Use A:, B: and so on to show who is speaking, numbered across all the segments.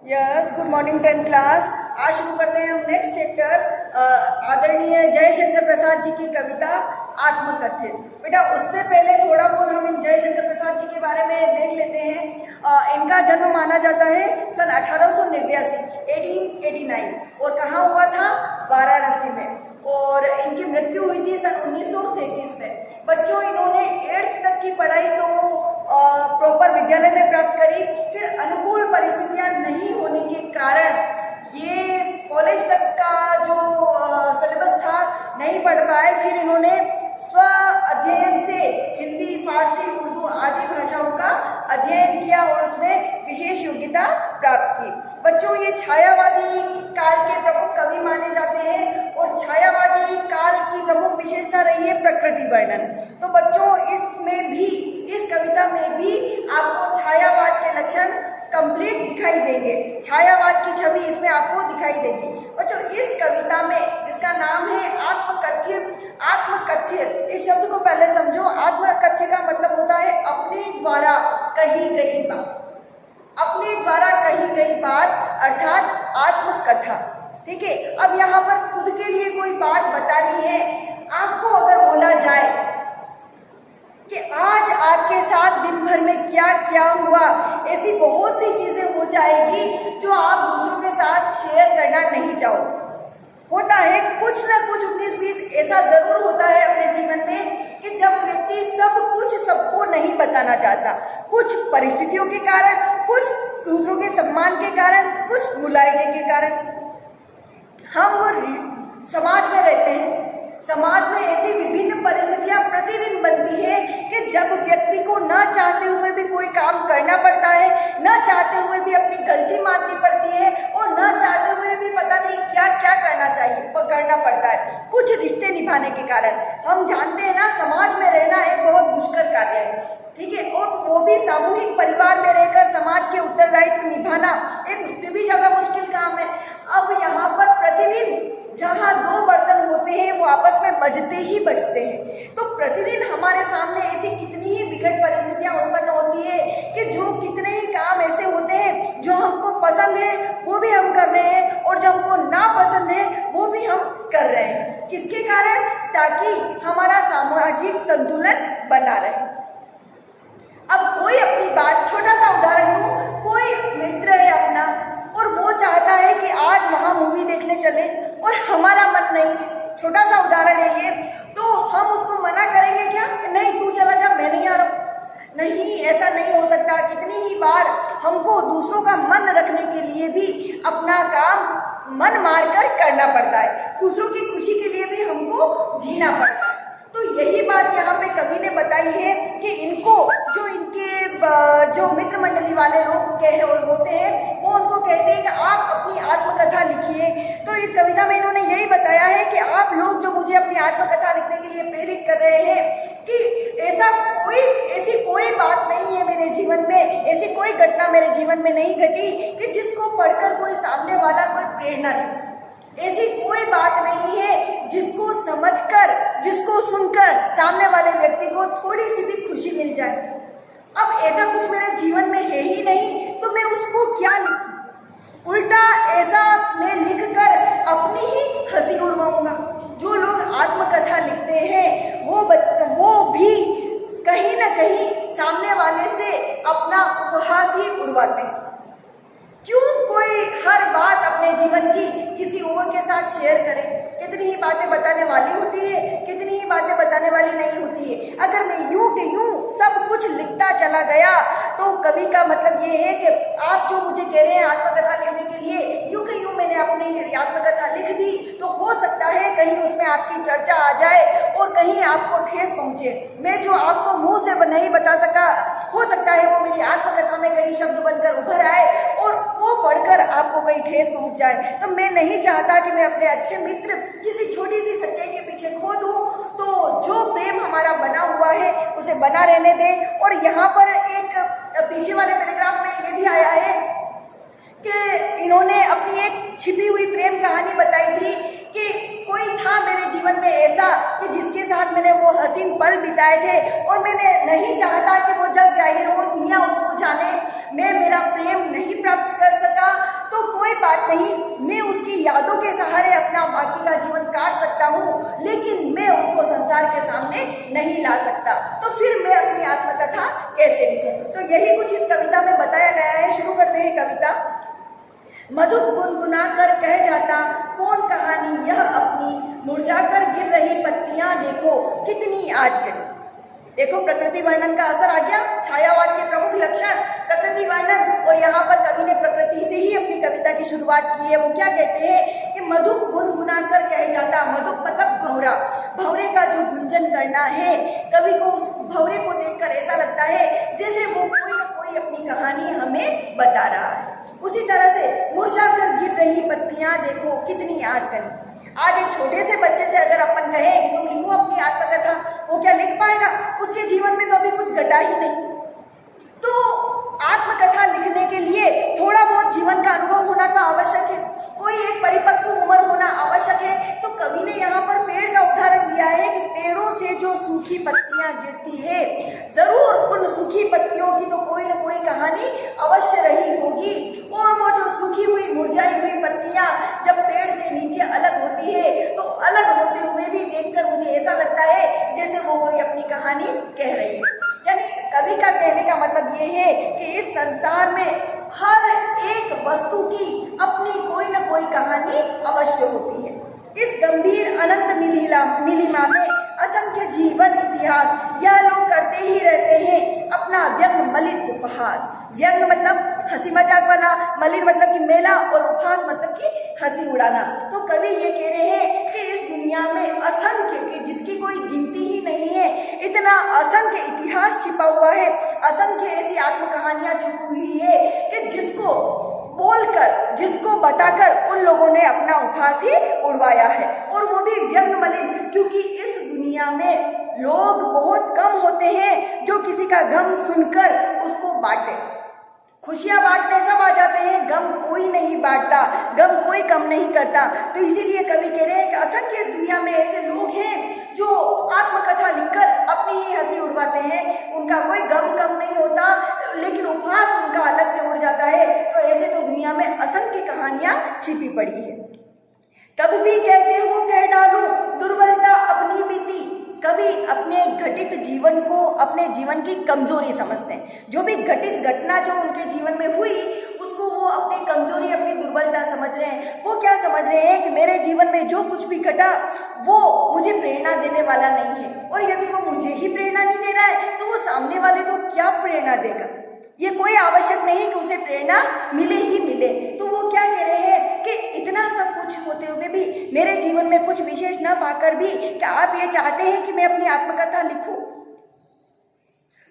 A: Yes, good morning 10th class. आज शुरू करते हैं हम नेक्स्ट चैप्टर आदरणीय जयशंकर प्रसाद जी की कविता आत्मकथ्य। बेटा उससे पहले थोड़ा बहुत हम इन जयशंकर प्रसाद जी के बारे में देख लेते हैं। इनका जन्म माना जाता है सन 1889 1889 और कहाँ हुआ था? वाराणसी में। और इनकी मृत्यु हुई थी सन 1937 में। बच्चों इन्होंने 8th तक की पढ़ाई तो प्रॉपर विद्यालय में प्राप्त करी, फिर अनुकूल परिस्थितियां नहीं होने के कारण ये कॉलेज तक का जो सिलेबस था नहीं पढ़ पाए। फिर इन्होंने स्व अध्ययन से हिंदी, फारसी, उर्दू आदि भाषाओं का अध्ययन किया और उसमें विशेष योग्यता प्राप्त की। बच्चों ये छायावादी काल के प्रमुख कवि माने जाते हैं और छायावादी काल की प्रमुख विशेषता रही है प्रकृति वर्णन। तो बच्चों इसमें भी, इस कविता में भी आपको छायावाद के लक्षण कंप्लीट दिखाई देंगे। छायावाद की छवि इसमें आपको दिखाई देगी। बच्चों इस कविता में जिसका नाम है आत्मकथ्य, आत्मकथ्य इस शब्द को पहले समझो। आत्मकथ्य का मतलब होता है अपने द्वारा कही गई बात, अपने द्वारा कही गई बात अर्थात आत्मकथा। ठीक है, अब यहाँ पर खुद के लिए कोई बात बतानी है आपको। अगर बोला जाए कि आज आपके साथ दिन भर में क्या क्या हुआ, ऐसी बहुत सी चीजें हो जाएगी जो आप दूसरों के साथ शेयर करना नहीं चाहोगे। होता है कुछ ना कुछ 19-20 ऐसा जरूर होता है अपने जीवन में कि जब व्यक्ति सब कुछ सबको नहीं बताना चाहता, कुछ परिस्थितियों के कारण, कुछ दूसरों के सम्मान के कारण, कुछ मुलायजे के कारण। हम समाज में रहते हैं, समाज में ऐसी विभिन्न परिस्थितियां प्रतिदिन बनती है कि जब व्यक्ति को न चाहते हुए भी कोई काम करना पड़ता है, न चाहते हुए भी अपनी गलती माननी पड़ती है और न चाहते हुए भी पता नहीं क्या क्या करना चाहिए, करना पड़ता है कुछ रिश्ते निभाने के कारण। हम जानते हैं ना, समाज में रहना एक बहुत दुष्कर कार्य है। ठीक है, और वो भी सामूहिक परिवार में रहकर समाज के उत्तरदायित्व निभाना एक उससे भी ज्यादा मुश्किल काम है। अब यहाँ पर प्रतिदिन जहाँ दो बर्तन होते हैं वो आपस में बजते ही बजते हैं। तो प्रतिदिन हमारे सामने ऐसी कितनी ही विकट परिस्थितियां उत्पन्न होती है कि जो कितने ही काम ऐसे होते हैं जो हमको पसंद है वो भी हम कर रहे हैं और जो हमको ना पसंद है वो भी हम कर रहे हैं। किसके कारण? ताकि हमारा सामाजिक संतुलन बना रहे। अब कोई अपनी बात, छोटा सा उदाहरण दूं, कोई मित्र है अपना और वो चाहता है कि आज वहां मूवी देखने चले और हमारा मन नहीं है, छोटा सा उदाहरण है ये, तो हम उसको मना करेंगे क्या? नहीं तू चला जा, मैं नहीं आ रहा हूं। नहीं, ऐसा नहीं हो सकता। कितनी ही बार हमको दूसरों का मन रखने के लिए भी अपना काम मन मारकर करना पड़ता है, दूसरों की खुशी के लिए भी हमको जीना पड़ता है। तो यही बात यहाँ पे कवि ने बताई है कि इनको जो मित्र मंडली वाले लोग होते हैं वो उनको कहते हैं कि आप अपनी आत्मकथा लिखिए। तो इस कविता में इन्होंने यही बताया है कि आप लोग जो मुझे अपनी आत्मकथा लिखने के लिए प्रेरित कर रहे हैं कि ऐसी कोई बात नहीं है मेरे जीवन में, ऐसी कोई घटना मेरे जीवन में नहीं घटी कि जिसको पढ़कर कोई सामने वाला कोई प्रेरणा ले। ऐसी कोई बात नहीं है जिसको समझकर, जिसको सुनकर सामने वाले व्यक्ति को थोड़ी सी भी खुशी मिल जाए। अब ऐसा कुछ मेरे जीवन में है ही नहीं तो मैं उसको क्या लिखूं? उल्टा ऐसा मैं लिखकर अपनी ही हंसी उड़वाऊंगा। जो लोग आत्मकथा लिखते हैं वो भी कहीं ना कहीं सामने वाले से अपना उपहास ही उड़वाते हैं। क्यों कोई हर बात अपने जीवन की किसी और के साथ शेयर करे? कितनी ही बातें बताने वाली होती है, कितनी ही बातें बताने वाली नहीं होती है। अगर मैं यूं के यूं सब कुछ लिखता चला गया तो कवि का मतलब ये है कि आप जो मुझे कह रहे हैं आत्मकथा लिखने के लिए, यूं के यूं मैंने अपनी आत्मकथा लिख दी तो हो सकता है कहीं उसमें आपकी चर्चा आ जाए और कहीं आपको ठेस पहुंचे। मैं जो आपको मुंह से नहीं बता सका, हो सकता है वो मेरी आत्मकथा में कई शब्द बनकर उभर आए और वो पढ़कर आपको कहीं ठेस पहुंच जाए। तो मैं नहीं चाहता कि मैं अपने अच्छे मित्र किसी छोटी सी सच्चाई के पीछे खो दूं। तो जो प्रेम हमारा बना हुआ है उसे बना रहने दें। और यहाँ पर एक पीछे वाले पैराग्राफ में ये भी आया है कि इन्होंने अपनी एक छिपी हुई प्रेम कहानी बताई थी कि कोई था मेरे जीवन में ऐसा कि जिसके साथ मैंने वो हसीन पल बिताए थे और मैंने नहीं चाहता कि वो जग जाहिर हो, दुनिया उसको जाने। मैं मेरा प्रेम नहीं प्राप्त कर सका नहीं, मैं उसकी यादों के सहारे अपना बाकी का जीवन काट सकता हूँ, लेकिन मैं उसको संसार के सामने नहीं ला सकता। तो फिर मैं अपनी आत्मकथा कैसे लिखूं? तो यही कुछ इस कविता में बताया गया है। शुरू करते हैं कविता। मधुप गुनगुना कर कह जाता कौन कहानी यह अपनी, मुरझाकर गिर रही पत्तियां देखो कितनी आज करी। देखो प्रकृति वर्णन का असर आ गया। छायावाद के प्रमुख लक्षण प्रकृति वर्णन, और यहाँ पर कवि ने प्रकृति से ही अपनी कविता की शुरुआत की है। वो क्या कहते हैं कि मधुप गुनगुना कर कह जाता, मधुप मतलब भंवरा, भंवरे का जो गुंजन करना है, कवि को उस भंवरे को देखकर ऐसा लगता है जैसे वो कोई न कोई अपनी कहानी हमें बता रहा है। उसी तरह से मुरझाकर गिर रही पत्तियां देखो कितनी आज करी। आज एक छोटे से बच्चे से अगर अपन कहें कि तुम लिखो अपनी आत्मकथा, वो क्या लिख पाएगा? उसके जीवन में तो अभी कुछ घटा ही नहीं। तो आत्मकथा लिखने के लिए थोड़ा बहुत जीवन का अनुभव होना तो आवश्यक है, कोई एक परिपक्व उम्र होना आवश्यक है। तो कवि ने यहाँ पर पेड़ का उदाहरण दिया है कि पेड़ों से जो सूखी पत्तियां गिरती है, जरूर उन सूखी पत्तियों की तो कोई न कोई कहानी अवश्य रही होगी। और वो जो सूखी हुई मुरझाई हुई पत्तियां जब पेड़ से नीचे अलग होती है, तो अलग होते हुए भी देखकर मुझे ऐसा लगता है जैसे वो कोई अपनी कहानी कह रही है। यानी कवि का कहने का मतलब ये है कि इस संसार में हर एक वस्तु की अपनी कोई न कोई कहानी अवश्य होती है। इस गंभीर अनंत नीलिमा में असंख्य जीवन इतिहास यह लोग करते ही रहते हैं अपना व्यंग मलिन उपहास। व्यंग मतलब हंसी मजाक वाला, मलिन मतलब कि मेला, और उपहास मतलब कि हंसी उड़ाना। तो कवि ये कह रहे हैं कि इस दुनिया में असंख्य, कि जिसकी कोई गिनती ही नहीं है, इतना असंख्य इतिहास छिपा हुआ है, असंख्य ऐसी आत्मकहानियां छिपी हुई है कि जिसको बोलकर, जिसको बताकर उन लोगों ने अपना उपहास ही उड़वाया है। और वो भी व्यंग मलिन, क्योंकि इस दुनिया में लोग बहुत कम होते हैं जो किसी का गम सुनकर उसको बांटे। खुशियां बांटने सब आ जाते हैं, गम कोई नहीं बांटता, गम कोई कम नहीं करता। तो इसीलिए कवि कह रहे हैं कि असंख्य इस दुनिया में ऐसे लोग हैं जो आत्मकथा लिखकर अपनी ही हंसी उड़वाते हैं, उनका कोई गम कम नहीं होता, लेकिन उपहास उनका अलग से उड़ जाता है। तो ऐसे तो दुनिया में असंख्य कहानियां छिपी पड़ी है। तब भी कहते हो कह डालो दुर्बलता अपनी बीती। कवि अपने घटित जीवन को अपने जीवन की कमजोरी समझते हैं। जो भी घटित घटना जो उनके जीवन में हुई, उसको वो अपनी कमजोरी, अपनी दुर्बलता समझ रहे हैं। वो क्या समझ रहे हैं कि मेरे जीवन में जो कुछ भी घटा वो मुझे प्रेरणा देने वाला नहीं है, और यदि वो मुझे ही प्रेरणा नहीं दे रहा है तो वो सामने वाले को क्या प्रेरणा देगा? ये कोई आवश्यक नहीं कि उसे प्रेरणा मिले ही मिले। तो वो क्या कह रहे हैं कि इतना सब कुछ होते हुए भी मेरे जीवन में कुछ विशेष न पाकर भी क्या आप ये चाहते हैं कि मैं अपनी आत्मकथा लिखूं?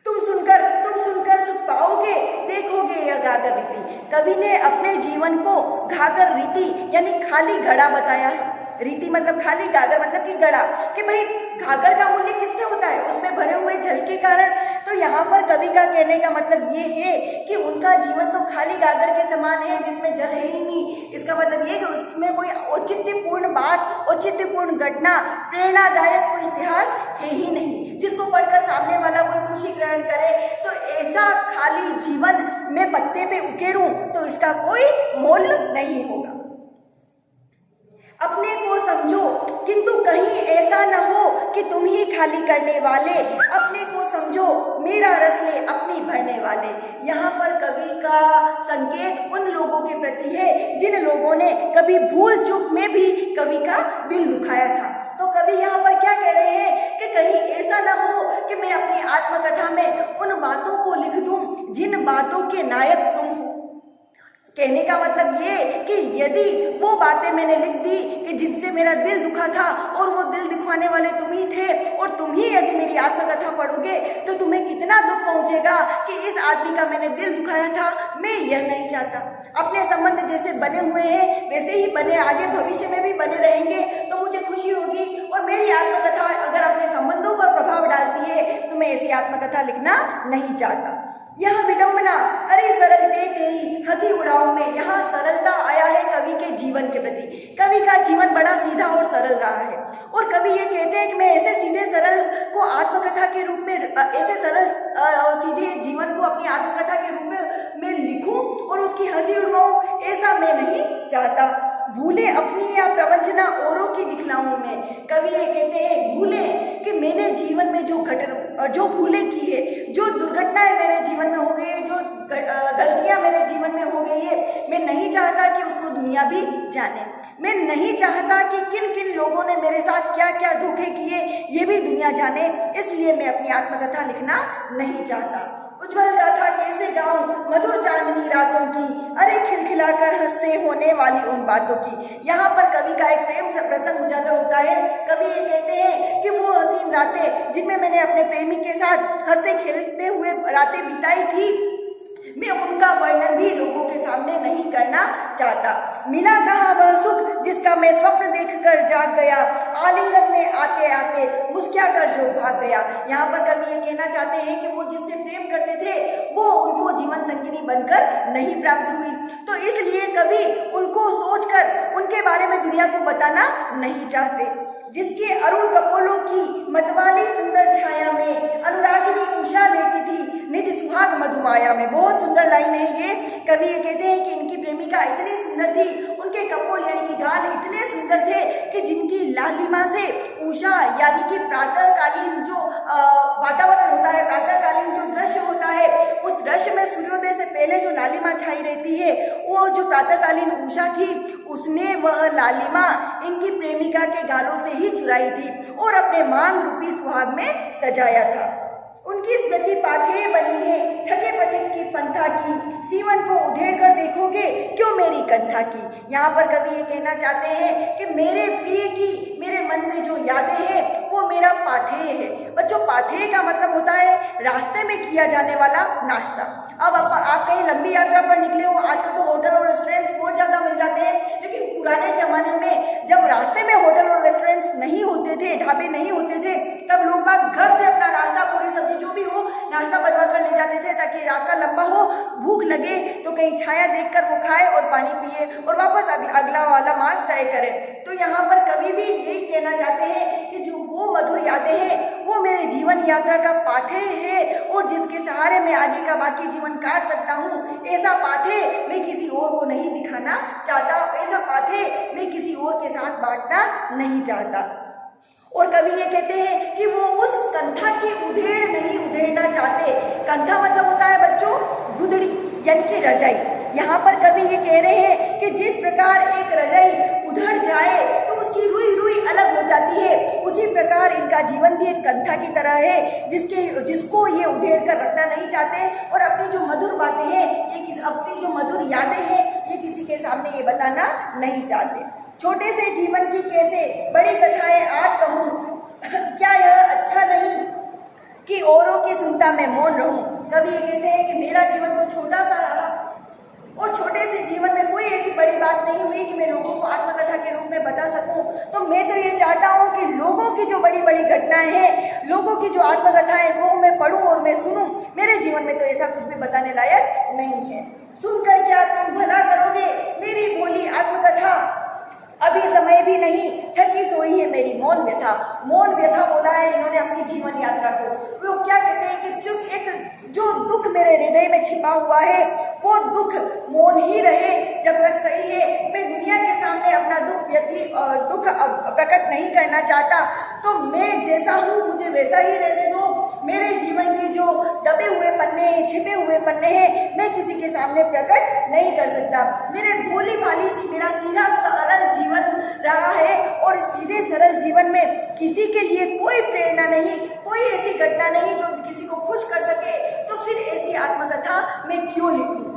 A: तुम सुनकर सुख पाओगे, देखोगे यह घाघर रीति। कवि ने अपने जीवन को घाघर रीति यानी खाली घड़ा बताया है। रीति मतलब खाली, घाघर मतलब कि घड़ा, कि भाई घाघर का मूल्य किससे होता है? उसमें भरे हुए जल के कारण। तो यहाँ पर कवि का कहने का मतलब ये है कि उनका जीवन तो खाली घाघर के समान है जिसमें जल है ही नहीं। इसका मतलब ये कि उसमें कोई औचित्यपूर्ण बात, औचित्यपूर्ण घटना, प्रेरणादायक कोई इतिहास है ही नहीं जिसको पढ़कर सामने वाला कोई खुशी ग्रहण करे। तो ऐसा खाली जीवन मैं पत्ते पे उकेरूं तो इसका कोई मोल नहीं होगा। अपने को समझो किंतु कहीं ऐसा न हो कि तुम ही खाली करने वाले, अपने को समझो मेरा रस ले अपनी भरने वाले। यहाँ पर कवि का संकेत उन लोगों के प्रति है जिन लोगों ने कभी भूल चूक में भी कवि का दिल दुखाया था। तो कवि यहाँ पर क्या कह रहे हैं कि कहीं ऐसा न हो कि मैं अपनी आत्मकथा में उन बातों को लिख दूं जिन बातों के नायक तुम हो। कहने का मतलब ये कि यदि वो बातें मैंने लिख दी कि जिनसे मेरा दिल दुखा था, और वो दिल दिखवाने वाले तुम ही थे, और तुम ही यदि मेरी आत्मकथा पढ़ोगे तो तुम्हें कितना दुख पहुंचेगा कि इस आदमी का मैंने दिल दुखाया था। मैं यह नहीं चाहता। अपने संबंध जैसे बने हुए हैं वैसे ही बने, आगे भविष्य में भी बने रहेंगे तो मुझे खुशी होगी। और मेरी आत्मकथा अगर अपने संबंधों पर प्रभाव डालती है तो मैं ऐसी आत्मकथा लिखना नहीं चाहता। यह विडंबना, अरे सरलते तेरी हंसी उड़ाओ में, यहाँ सरलता आया है कवि के जीवन के प्रति। कवि का जीवन बड़ा सीधा और सरल रहा है, और कवि ये कहते हैं कि मैं ऐसे सीधे सरल को आत्मकथा के रूप में, ऐसे सरल सीधे जीवन को अपनी आत्मकथा के रूप में लिखूं और उसकी हंसी उड़वाऊं, ऐसा मैं नहीं चाहता। भूले अपनी या प्रवंचना औरों की दिखलाओं में। कवि ये कहते हैं भूले कि मैंने जीवन में जो भूलें की है, जो दुर्घटनाएं मेरे जीवन में हो गई है, जो गलतियां मेरे जीवन में हो गई है, मैं नहीं चाहता कि उसको दुनिया भी जाने। मैं नहीं चाहता कि किन किन लोगों ने मेरे साथ क्या क्या धोखे किए ये भी दुनिया जाने, इसलिए मैं अपनी आत्मकथा लिखना नहीं चाहता। उज्ज्वल गाथा कैसे गाऊं मधुर चांदनी रातों की, अरे खिलखिलाकर हंसते होने वाली उन बातों की। यहाँ पर कवि का एक प्रेम प्रसंग उजागर होता है। कवि ये कहते हैं कि वो हसीन रातें जिनमें मैंने अपने प्रेमी के साथ हंसते खेलते हुए रातें बिताई थी, मैं उनका वर्णन भी लोगों के सामने नहीं करना चाहता। मिला कहाँ वह सुख जिसका मैं स्वप्न देखकर जाग गया, आलिंगन में आते आते मुस्कुरा कर जो भाग गया। यहाँ पर कवि ये कहना चाहते हैं कि वो जिससे प्रेम करते थे वो उनको जीवन संगिनी बनकर नहीं प्राप्त हुई, तो इसलिए कवि उनको सोचकर उनके बारे में दुनिया को बताना नहीं चाहते। जिसके अरुण कपोलों की मतवाली सुंदर छाया में अनुरागिनी उषा लेती थी निज सुहाग मधुमाया में। बहुत सुंदर लाइन है ये। कवि ये कहते हैं कि इनकी प्रेमिका इतनी सुंदर थी, उनके कपोल यानी कि गाल इतने सुंदर थे कि जिनकी लालिमा से उषा यानी कि प्रातःकालीन जो वातावरण होता है, प्रातःकालीन जो दृश्य होता है, उस दृश्य में सूर्योदय से पहले जो लालिमा छाई रहती है, वो जो प्रातःकालीन उषा थी, उसने वह लालिमा इनकी प्रेमिका के गालों से ही चुराई थी और अपने मांग रूपी सुहाग में सजाया था। उनकी स्मृति पाथेय बनी है थके पथिक की पंथा की, सीवन को उधेड़ कर देखोगे क्यों मेरी कंथा की। यहाँ पर कवि ये कहना चाहते हैं कि मेरे प्रिय की मेरे मन में जो यादें हैं वो मेरा पाथेय है। बच्चों, पाथेय का मतलब होता है रास्ते में किया जाने वाला नाश्ता। अब आप कहीं लंबी यात्रा पर निकले हो, आजकल तो होटल और रेस्टोरेंट्स बहुत ज़्यादा मिल जाते हैं, लेकिन पुराने ज़माने में जब रास्ते में होटल और रेस्टोरेंट्स नहीं होते थे, ढाबे नहीं होते थे, तब लोग बाग घर से अपना नाश्ता, पूरी सब्जी जो भी हो नाश्ता बनवा कर ले जाते थे ताकि रास्ता लंबा हो, भूख लगे तो कहीं छाया देखकर वो खाए और पानी पिए और वापस अगला वाला मार्ग तय करे। तो यहाँ पर कवि भी यही कहना चाहते हैं कि जो वो मधुर यादें हैं वो मेरे जीवन यात्रा का पाथेय है और जिसके सहारे मैं आगे का बाकी जीवन काट सकता हूँ, ऐसा पाथेय मैं किसी और को नहीं दिखाना चाहता, ऐसा पाथेय मैं किसी और के साथ बांटना नहीं चाहता। और कवि ये कहते हैं कि वो उस कंथा की उधेड़ नहीं उधेड़ना चाहते। कंथा मतलब होता है बच्चों गुदड़ी यानी कि रजाई। यहाँ पर कवि ये कह रहे हैं कि जिस प्रकार एक रजाई उधड़ जाए तो उसकी रुई रुई अलग हो जाती है, उसी प्रकार इनका जीवन भी एक कंथा की तरह है जिसको ये उधेड़ कर रखना नहीं चाहते और अपनी जो मधुर बातें हैं, अपनी जो मधुर यादें हैं, ये किसी के सामने ये बताना नहीं चाहते। छोटे से जीवन की कैसे बड़ी कथाएं आज कहूँ, क्या यह अच्छा नहीं कि औरों की सुनता मैं मौन रहूं। कवि ये कहते हैं कि मेरा जीवन तो छोटा सा रहा और छोटे से जीवन में कोई ऐसी बड़ी बात नहीं हुई कि मैं लोगों को आत्मकथा के रूप में बता सकूं। तो मैं तो ये चाहता हूं कि लोगों की जो बड़ी बड़ी घटनाएं हैं, लोगों की जो आत्मकथाएं वो मैं पढूं और मैं सुनूं। मेरे जीवन में तो ऐसा कुछ भी बताने लायक नहीं है। सुनकर क्या तुम भला करोगे मेरी बोली आत्मकथा, अभी समय भी नहीं थकी सोई है मेरी मौन व्यथा। मौन व्यथा बोला है इन्होंने अपनी जीवन यात्रा को। वो क्या कहते हैं कि चुप एक जो दुख मेरे हृदय में छिपा हुआ है वो दुख मौन ही रहे जब तक सही है। मैं दुनिया के सामने अपना दुख प्रकट नहीं करना चाहता, तो मैं जैसा हूँ मुझे वैसा ही रहने दो। मेरे जीवन के जो दबे हुए पन्ने हैं, छिपे हुए पन्ने हैं, मैं किसी के सामने प्रकट नहीं कर सकता। मेरे भोली भाली सी मेरा सीधा सरल जीवन रहा है और इस सीधे सरल जीवन में किसी के लिए कोई प्रेरणा नहीं, कोई ऐसी घटना नहीं जो किसी को खुश कर सके, तो फिर ऐसी आत्मकथा मैं क्यों लिखूं।